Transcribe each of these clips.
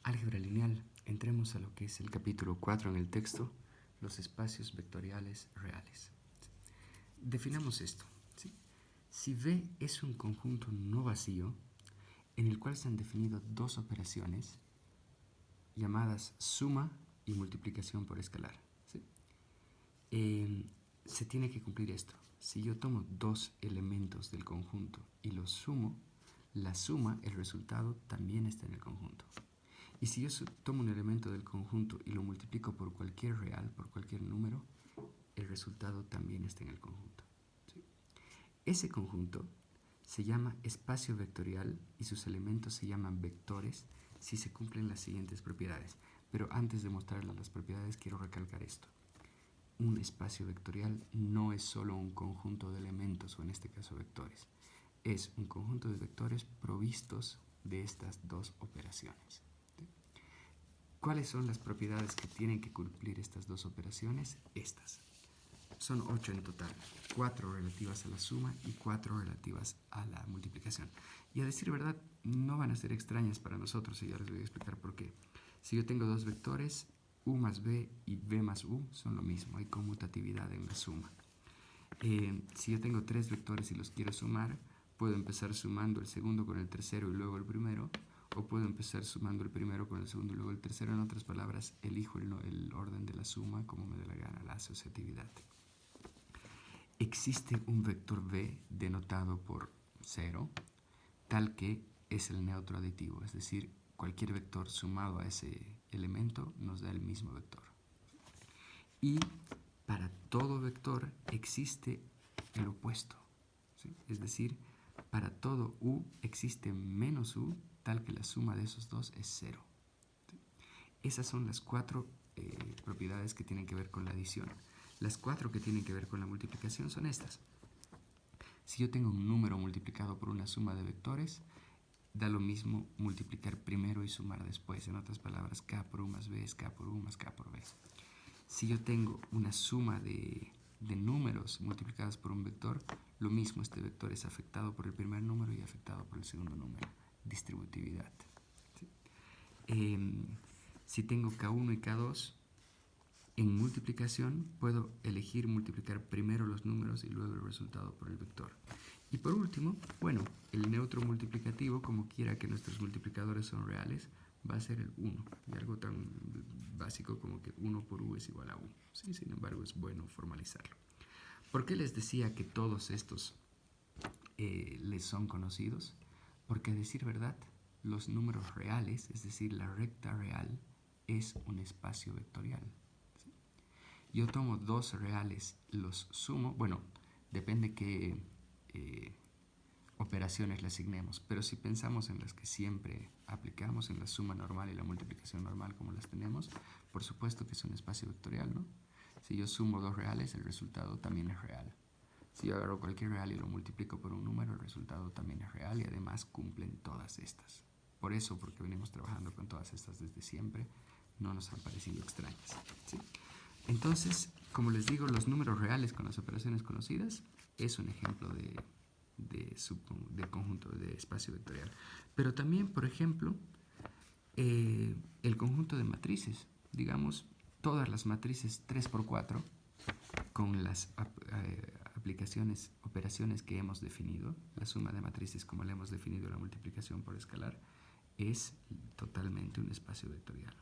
Álgebra lineal. Entremos a lo que es el capítulo 4 en el texto, los espacios vectoriales reales. Definamos esto. ¿Sí? Si V es un conjunto no vacío en el cual se han definido dos operaciones llamadas suma y multiplicación por escalar, ¿sí? Se tiene que cumplir esto. Si yo tomo dos elementos del conjunto y los sumo, la suma, el resultado, también está en el conjunto. Y si yo tomo un elemento del conjunto y lo multiplico por cualquier real, por cualquier número, el resultado también está en el conjunto, ¿sí? Ese conjunto se llama espacio vectorial y sus elementos se llaman vectores si se cumplen las siguientes propiedades. Pero antes de mostrarles las propiedades, quiero recalcar esto. Un espacio vectorial no es solo un conjunto de elementos, o en este caso vectores. Es un conjunto de vectores provistos de estas dos operaciones. ¿Cuáles son las propiedades que tienen que cumplir estas dos operaciones? Estas. Son 8 en total, 4 relativas a la suma y 4 relativas a la multiplicación. Y a decir verdad, no van a ser extrañas para nosotros, y ya les voy a explicar por qué. Si yo tengo dos vectores, u más b y b más u son lo mismo, hay conmutatividad en la suma. Si yo tengo tres vectores y los quiero sumar, puedo empezar sumando el segundo con el tercero y luego el primero, o puedo empezar sumando el primero con el segundo y luego el tercero. En otras palabras, elijo el orden de la suma como me dé la gana, la asociatividad. Existe un vector v denotado por 0, tal que es el neutro aditivo, es decir, cualquier vector sumado a ese elemento nos da el mismo vector. Y para todo vector existe el opuesto, ¿sí? Es decir, para todo u existe menos u, tal que la suma de esos dos es 0. ¿Sí? Esas son las 4 propiedades que tienen que ver con la adición. Las 4 que tienen que ver con la multiplicación son estas. Si yo tengo un número multiplicado por una suma de vectores, da lo mismo multiplicar primero y sumar después. En otras palabras, k por u más b es k por u más k por b. Si yo tengo una suma de números multiplicados por un vector, lo mismo, este vector es afectado por el primer número y afectado por el segundo número. Distributividad. ¿Sí? Si tengo k1 y k2, en multiplicación puedo elegir multiplicar primero los números y luego el resultado por el vector. Y por último, bueno, el neutro multiplicativo, como quiera que nuestros multiplicadores son reales, va a ser el 1. Y algo tan básico como que 1 por u es igual a 1. ¿Sí? Sin embargo, es bueno formalizarlo. ¿Por qué les decía que todos estos les son conocidos? Porque a decir verdad, los números reales, es decir, la recta real, es un espacio vectorial. ¿Sí? Yo tomo dos reales, los sumo, bueno, depende qué operaciones le asignemos, pero si pensamos en las que siempre aplicamos, en la suma normal y la multiplicación normal como las tenemos, por supuesto que es un espacio vectorial, ¿no? Si yo sumo dos reales, el resultado también es real. Si yo agarro cualquier real y lo multiplico por un número, el resultado también es real, y además cumplen todas estas. Por eso, porque venimos trabajando con todas estas desde siempre, no nos han parecido extrañas, ¿sí? Entonces, como les digo, los números reales con las operaciones conocidas es un ejemplo de conjunto de espacio vectorial. Pero también, por ejemplo, el conjunto de matrices, digamos, todas las matrices 3×4 con las operaciones que hemos definido, la suma de matrices como la hemos definido, la multiplicación por escalar, es totalmente un espacio vectorial.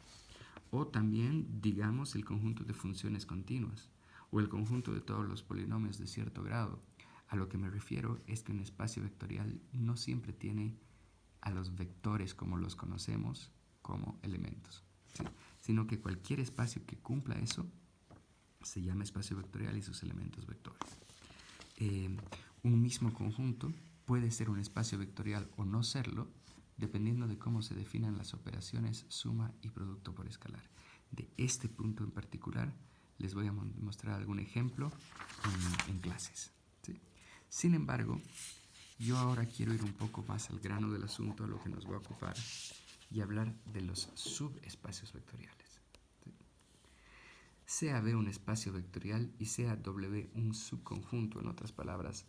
O también, digamos, el conjunto de funciones continuas, o el conjunto de todos los polinomios de cierto grado. A lo que me refiero es que un espacio vectorial no siempre tiene a los vectores como los conocemos como elementos, ¿sí? Sino que cualquier espacio que cumpla eso se llama espacio vectorial y sus elementos vectores. Un mismo conjunto puede ser un espacio vectorial o no serlo, dependiendo de cómo se definan las operaciones suma y producto por escalar. De este punto en particular les voy a mostrar algún ejemplo en clases, ¿sí? Sin embargo, yo ahora quiero ir un poco más al grano del asunto, a lo que nos va a ocupar, y hablar de los subespacios vectoriales, ¿sí? Sea V un espacio vectorial y sea W un subconjunto. En otras palabras,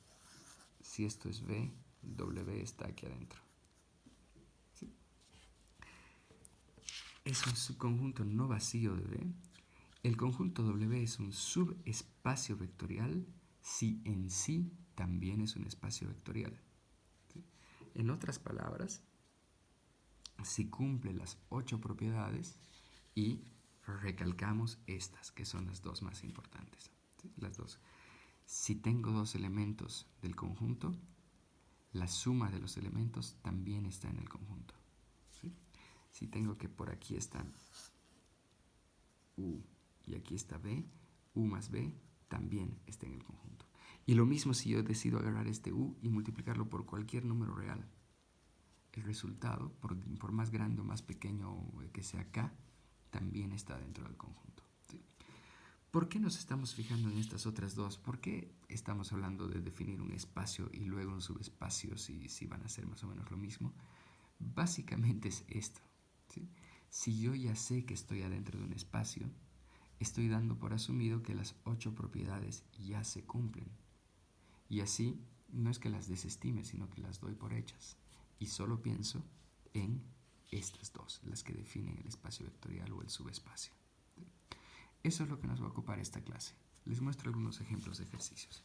si esto es V, W está aquí adentro, ¿sí? es un subconjunto no vacío de B, el conjunto W es un subespacio vectorial si en sí también es un espacio vectorial. ¿Sí? En otras palabras, si cumple las 8 propiedades y recalcamos estas, que son las dos más importantes. ¿Sí? Las dos. Si tengo dos elementos del conjunto, la suma de los elementos también está en el conjunto. ¿Sí? Si tengo que por aquí están U y aquí está B, U más B también está en el conjunto. Y lo mismo si yo decido agarrar este U y multiplicarlo por cualquier número real. El resultado, por más grande o más pequeño que sea K, también está dentro del conjunto. ¿Sí? ¿Por qué nos estamos fijando en estas otras dos? ¿Por qué estamos hablando de definir un espacio y luego un subespacio si van a ser más o menos lo mismo? Básicamente es esto. ¿Sí? Si yo ya sé que estoy adentro de un espacio, estoy dando por asumido que las 8 propiedades ya se cumplen. Y así no es que las desestime, sino que las doy por hechas. Y solo pienso en estas dos, las que definen el espacio vectorial o el subespacio. Eso es lo que nos va a ocupar esta clase. Les muestro algunos ejemplos de ejercicios.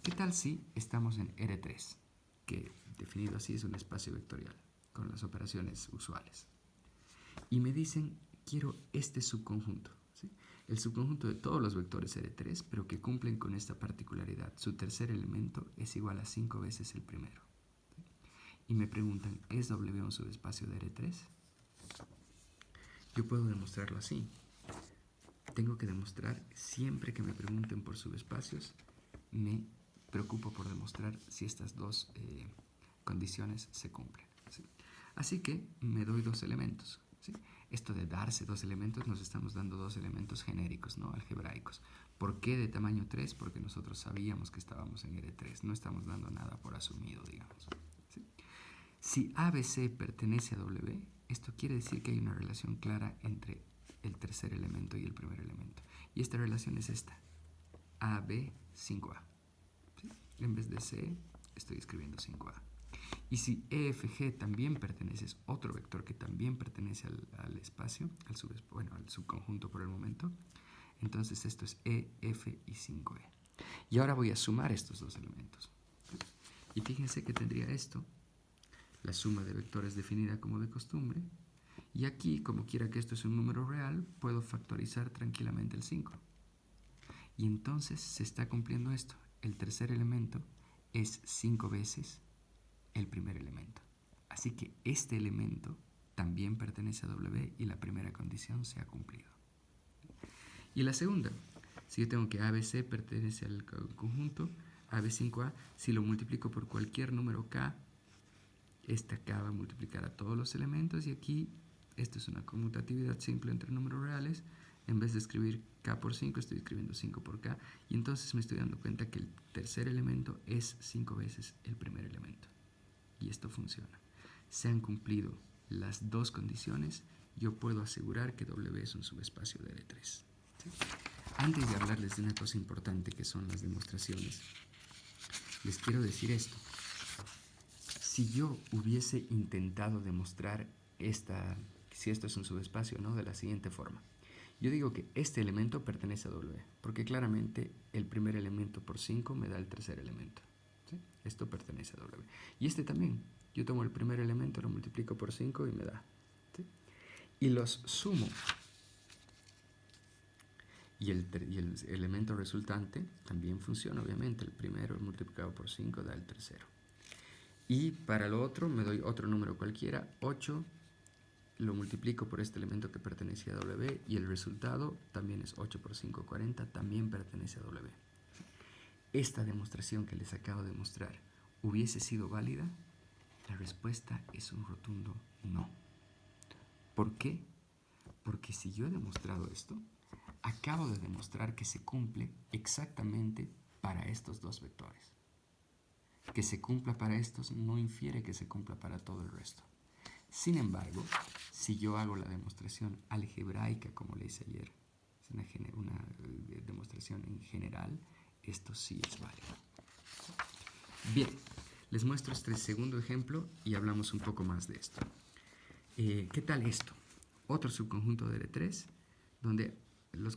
¿Qué tal si estamos en R3, que definido así es un espacio vectorial, con las operaciones usuales? Y me dicen, quiero este subconjunto. ¿Sí? El subconjunto de todos los vectores R3, pero que cumplen con esta particularidad. Su tercer elemento es igual a 5 veces el primero. ¿Sí? Y me preguntan, ¿es W un subespacio de R3? Yo puedo demostrarlo así. Tengo que demostrar, siempre que me pregunten por subespacios, me preocupo por demostrar si estas dos condiciones se cumplen. ¿Sí? Así que me doy dos elementos. ¿Sí? Esto de darse dos elementos, nos estamos dando dos elementos genéricos, ¿no? Algebraicos. ¿Por qué de tamaño 3? Porque nosotros sabíamos que estábamos en R3, no estamos dando nada por asumido, digamos. ¿Sí? Si ABC pertenece a W, esto quiere decir que hay una relación clara entre el tercer elemento y el primer elemento. Y esta relación es esta, AB 5A. ¿Sí? En vez de C, estoy escribiendo 5A. Y si EFG también pertenece, es otro vector que también pertenece al espacio, al subconjunto por el momento, entonces esto es E, F y 5E. Y ahora voy a sumar estos dos elementos. Y fíjense que tendría esto, la suma de vectores definida como de costumbre, y aquí, como quiera que esto es un número real, puedo factorizar tranquilamente el 5. Y entonces se está cumpliendo esto. El tercer elemento es 5 veces el primer elemento. Así que este elemento también pertenece a W y la primera condición se ha cumplido. Y la segunda, si yo tengo que ABC pertenece al conjunto, AB5A, si lo multiplico por cualquier número K, esta K va a multiplicar a todos los elementos y aquí esto es una conmutatividad simple entre números reales. En vez de escribir K por 5, estoy escribiendo 5 por K. Y entonces me estoy dando cuenta que el tercer elemento es 5 veces el primer elemento. Y esto funciona. Se han cumplido las dos condiciones, yo puedo asegurar que W es un subespacio de R3. ¿Sí? Antes de hablarles de una cosa importante que son las demostraciones, les quiero decir esto. Si yo hubiese intentado demostrar si esto es un subespacio, ¿no? De la siguiente forma. Yo digo que este elemento pertenece a W, porque claramente el primer elemento por 5 me da el tercer elemento. ¿Sí? Esto pertenece a W. Y este también. Yo tomo el primer elemento, lo multiplico por 5 y me da. ¿Sí? Y los sumo. Y el elemento resultante también funciona, obviamente. El primero multiplicado por 5 da el tercero. Y para lo otro me doy otro número cualquiera, 8, lo multiplico por este elemento que pertenece a W y el resultado también es 8 por 5, 40, también pertenece a W. Esta demostración que les acabo de mostrar, ¿hubiese sido válida? La respuesta es un rotundo no. ¿Por qué? Porque si yo he demostrado esto, acabo de demostrar que se cumple exactamente para estos dos vectores. Que se cumpla para estos no infiere que se cumpla para todo el resto. Sin embargo, si yo hago la demostración algebraica, como le hice ayer, es una demostración en general, esto sí es válido. Bien, les muestro este segundo ejemplo y hablamos un poco más de esto. ¿Qué tal esto? otro subconjunto de R3, donde los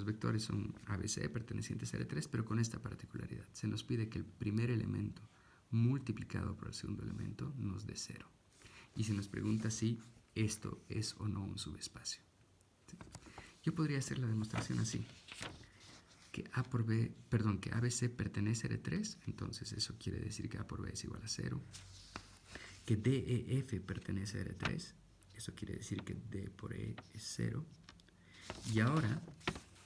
vectores son ABC pertenecientes a R3, pero con esta particularidad. Se nos pide que el primer elemento multiplicado por el segundo elemento nos dé 0. Y se nos pregunta si esto es o no un subespacio. ¿Sí? Yo podría hacer la demostración así. Que ABC pertenece a R3, entonces eso quiere decir que A por B es igual a 0. Que DEF pertenece a R3, eso quiere decir que D por E es 0. Y ahora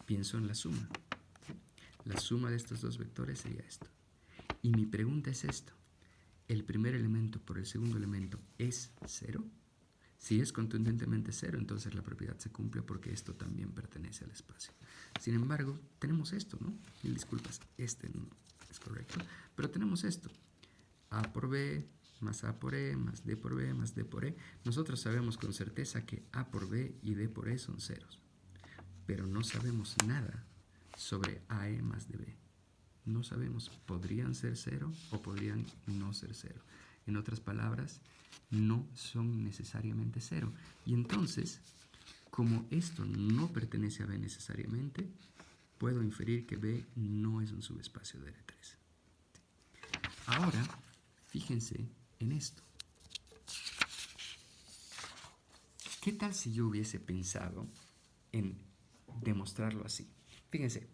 pienso en la suma. La suma de estos dos vectores sería esto. Y mi pregunta es esto. ¿El primer elemento por el segundo elemento es 0? Si es contundentemente 0, entonces la propiedad se cumple porque esto también pertenece al espacio. Sin embargo, tenemos esto, ¿no? Mil disculpas, este no es correcto. Pero tenemos esto. A por B más A por E más D por B más D por E. Nosotros sabemos con certeza que A por B y D por E son ceros. Pero no sabemos nada sobre AE más DB. No sabemos, podrían ser 0 o podrían no ser 0. En otras palabras, no son necesariamente 0. Y entonces, como esto no pertenece a B necesariamente, puedo inferir que B no es un subespacio de R3. Ahora, fíjense en esto. ¿Qué tal si yo hubiese pensado en demostrarlo así? Fíjense,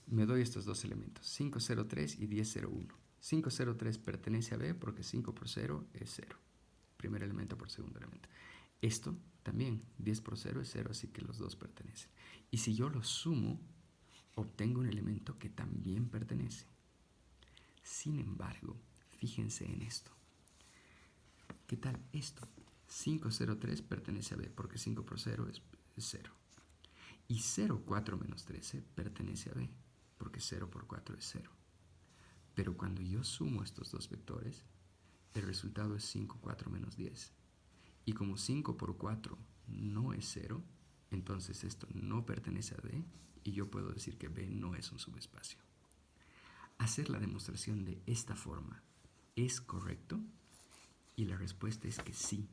me doy estos dos elementos, 503 y 1001. 503 pertenece a B porque 5 por 0 es 0. Primer elemento por segundo elemento. Esto también, 10 por 0 es 0, así que los dos pertenecen. Y si yo los sumo, obtengo un elemento que también pertenece. Sin embargo, fíjense en esto. ¿Qué tal esto? 503 pertenece a B porque 5 por 0 es 0. Y 0, 4 menos 13 pertenece a B porque 0 por 4 es 0. Pero cuando yo sumo estos dos vectores, el resultado es 5, 4 menos 10. Y como 5 por 4 no es 0, entonces esto no pertenece a B y yo puedo decir que B no es un subespacio. Hacer la demostración de esta forma es correcto y la respuesta es que sí.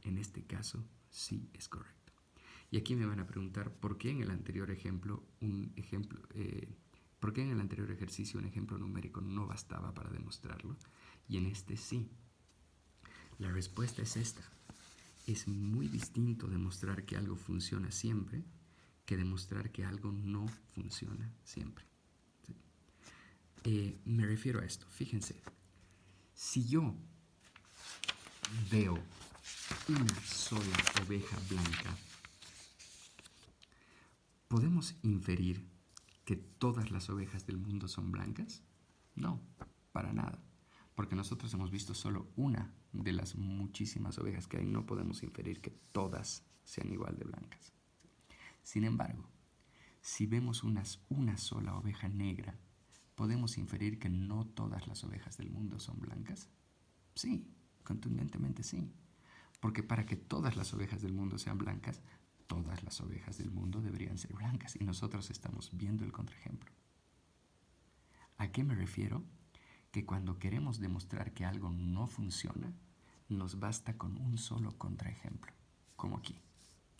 En este caso, sí es correcto. Y aquí me van a preguntar por qué en el anterior ¿por qué en el anterior ejercicio un ejemplo numérico no bastaba para demostrarlo? Y en este sí. La respuesta es esta. Es muy distinto demostrar que algo funciona siempre que demostrar que algo no funciona siempre. ¿Sí? Me refiero a esto. Fíjense, si yo veo una sola oveja blanca, ¿podemos inferir que todas las ovejas del mundo son blancas? No, para nada. Porque nosotros hemos visto solo una de las muchísimas ovejas que hay. No podemos inferir que todas sean igual de blancas. Sin embargo, si vemos una sola oveja negra, ¿podemos inferir que no todas las ovejas del mundo son blancas? Sí, contundentemente sí. Porque para que todas las ovejas del mundo sean blancas, todas las ovejas del mundo deberían ser blancas. Y nosotros estamos viendo el contraejemplo. ¿A qué me refiero? Que cuando queremos demostrar que algo no funciona, nos basta con un solo contraejemplo, como aquí.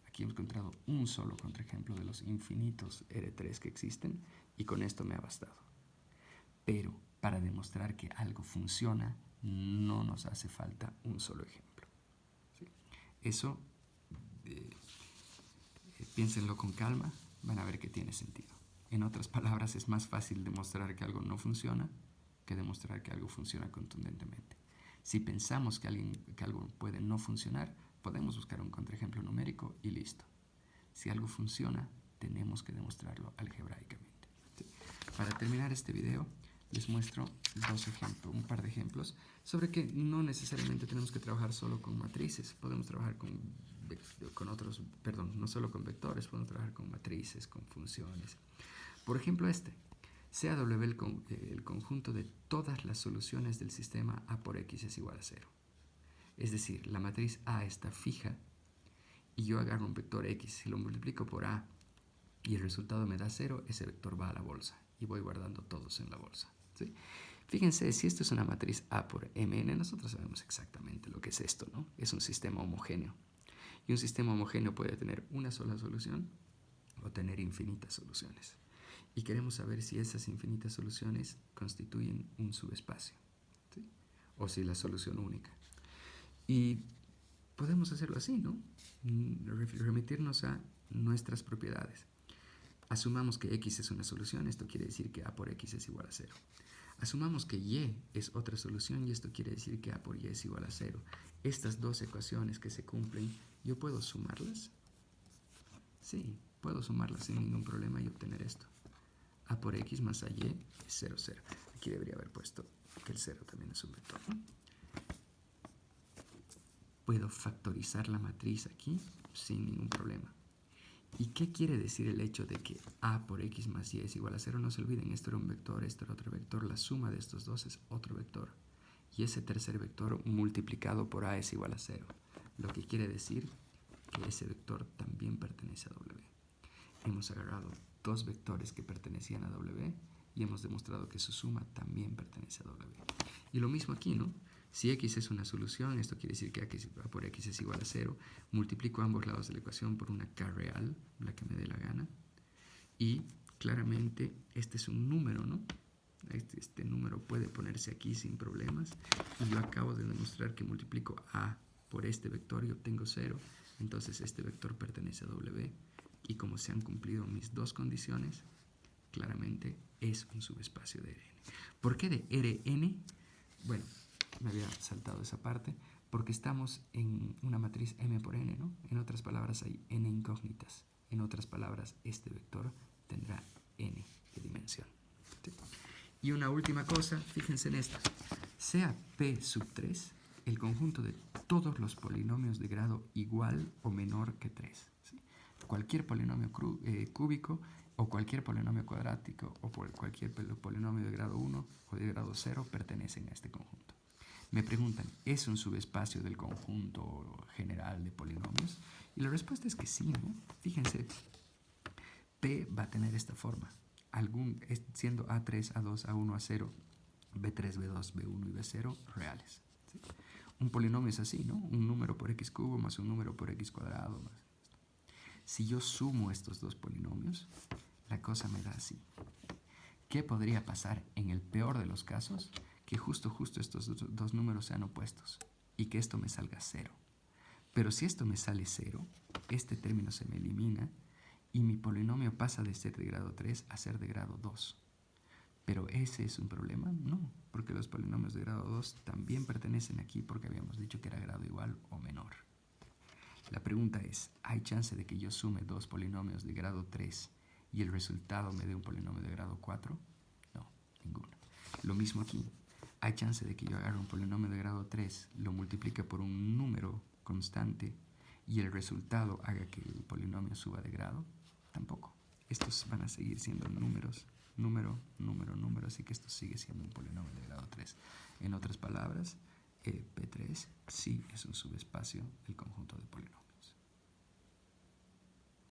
Aquí hemos encontrado un solo contraejemplo de los infinitos R3 que existen y con esto me ha bastado. Pero para demostrar que algo funciona, no nos hace falta un solo ejemplo. ¿Sí? Eso, piénsenlo con calma, van a ver que tiene sentido. En otras palabras, es más fácil demostrar que algo no funciona que demostrar que algo funciona contundentemente. Si pensamos que algo puede no funcionar, podemos buscar un contraejemplo numérico y listo. Si algo funciona, tenemos que demostrarlo algebraicamente. ¿Sí? Para terminar este video, les muestro un par de ejemplos sobre que no necesariamente tenemos que trabajar solo con matrices. Podemos trabajar no solo con vectores, podemos trabajar con matrices, con funciones. Por ejemplo, sea W el conjunto de todas las soluciones del sistema A por X es igual a 0. Es decir, la matriz A está fija y yo agarro un vector X y lo multiplico por A y el resultado me da 0, ese vector va a la bolsa y voy guardando todos en la bolsa. ¿Sí? Fíjense, si esto es una matriz A por Mn, nosotros sabemos exactamente lo que es esto, ¿no? Es un sistema homogéneo. Y un sistema homogéneo puede tener una sola solución o tener infinitas soluciones. Y queremos saber si esas infinitas soluciones constituyen un subespacio, ¿sí? O si la solución única. Y podemos hacerlo así, ¿no? Remitirnos a nuestras propiedades. Asumamos que X es una solución, esto quiere decir que A por X es igual a 0. Asumamos que Y es otra solución y esto quiere decir que A por Y es igual a 0. Estas dos ecuaciones que se cumplen, ¿yo puedo sumarlas? Sí, puedo sumarlas sin ningún problema y obtener esto. A por X más A Y es 0, 0. Aquí debería haber puesto que el 0 también es un vector, ¿no? Puedo factorizar la matriz aquí sin ningún problema. ¿Y qué quiere decir el hecho de que A por X más Y es igual a 0? No se olviden, esto era un vector, esto era otro vector. La suma de estos dos es otro vector. Y ese tercer vector multiplicado por A es igual a 0. Lo que quiere decir que ese vector también pertenece a W. Hemos agarrado dos vectores que pertenecían a W y hemos demostrado que su suma también pertenece a W. Y lo mismo aquí, ¿no? Si X es una solución, esto quiere decir que A por X es igual a 0. Multiplico ambos lados de la ecuación por una K real, la que me dé la gana. Y claramente este es un número, ¿no? Este número puede ponerse aquí sin problemas. Y yo acabo de demostrar que multiplico A por este vector y obtengo 0. Entonces este vector pertenece a W. Y como se han cumplido mis dos condiciones, claramente es un subespacio de Rn. ¿Por qué de Rn? Bueno, me había saltado esa parte, porque estamos en una matriz M por N, ¿no? En otras palabras, hay N incógnitas. En otras palabras, este vector tendrá N de dimensión. ¿Sí? Y una última cosa, fíjense en esta. Sea P sub 3 el conjunto de todos los polinomios de grado igual o menor que 3. ¿Sí? Cualquier polinomio cúbico o cualquier polinomio cuadrático o cualquier polinomio de grado 1 o de grado 0 pertenecen a este conjunto. Me preguntan, ¿es un subespacio del conjunto general de polinomios? Y la respuesta es que sí, ¿no? Fíjense, P va a tener esta forma, siendo A3, A2, A1, A0, B3, B2, B1 y B0 reales. ¿Sí? Un polinomio es así, ¿no? Un número por x cubo más un número por x cuadrado. Más. Si yo sumo estos dos polinomios, la cosa me da así. ¿Qué podría pasar en el peor de los casos? Que justo estos dos números sean opuestos y que esto me salga 0. Pero si esto me sale 0, este término se me elimina y mi polinomio pasa de ser de grado 3 a ser de grado 2. ¿Pero ese es un problema? No, porque los polinomios de grado 2 también pertenecen aquí porque habíamos dicho que era grado igual o menor. La pregunta es, ¿hay chance de que yo sume dos polinomios de grado 3 y el resultado me dé un polinomio de grado 4? No, ninguno. Lo mismo aquí. ¿Hay chance de que yo agarre un polinomio de grado 3, lo multiplique por un número constante y el resultado haga que el polinomio suba de grado? Tampoco. Estos van a seguir siendo números, número, así que esto sigue siendo un polinomio de grado 3. En otras palabras, P3 sí es un subespacio del conjunto de polinomios.